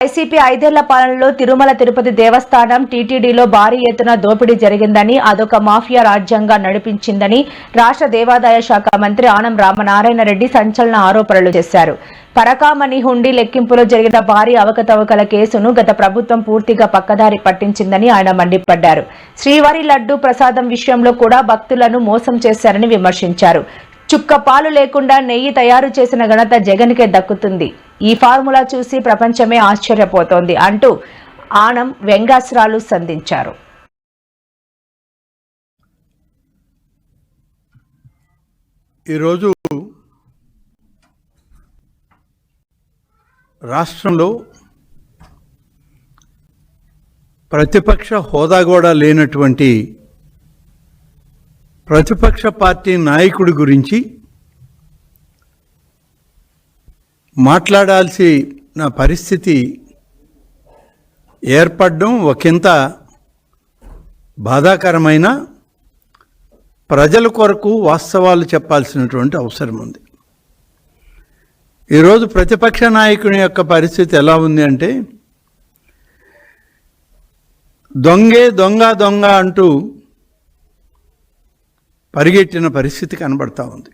YCP 5 ఏళ్ల పాలనలో తిరుమల తిరుపతి దేవస్థానం టీటీడీలో భారీ ఎత్తున దోపిడీ జరిగిందని, అదొక మాఫియా రాజ్యంగా నడిపించిందని రాష్ట్ర దేవాదాయ శాఖ మంత్రి ఆనం రామనారాయణ రెడ్డి సంచలన ఆరోపణలు చేశారు. పరకామణి హుండీ లెక్కింపులో జరిగిన భారీ అవకతవకల కేసును గత ప్రభుత్వం పూర్తిగా పక్కదారి పట్టించిందని ఆయన మండిపడ్డారు. శ్రీవారి లడ్డూ ప్రసాదం విషయంలో కూడా భక్తులను మోసం చేశారని విమర్శించారు. చుక్క పాలు లేకుండా నెయ్యి తయారు చేసిన ఘనత జగన్కే దక్కుతుంది. ఈ ఫార్ములా చూసి ప్రపంచమే ఆశ్చర్యపోతోంది అంటూ ఆనం వ్యంగ్యాస్త్రాలు సంధించారు. ఈరోజు రాష్ట్రంలో ప్రతిపక్ష హోదా కూడా లేనటువంటి ప్రతిపక్ష పార్టీ నాయకుడి గురించి మాట్లాడాల్సిన పరిస్థితి ఏర్పడడం ఒకంత బాధాకరమైన, ప్రజల కొరకు వాస్తవాలు చెప్పాల్సినటువంటి అవసరం ఉంది. ఈరోజు ప్రతిపక్ష నాయకుని యొక్క పరిస్థితి ఎలా ఉంది అంటే, దొంగే దొంగ దొంగ అంటూ పరిగెట్టిన పరిస్థితి కనబడతా ఉంది.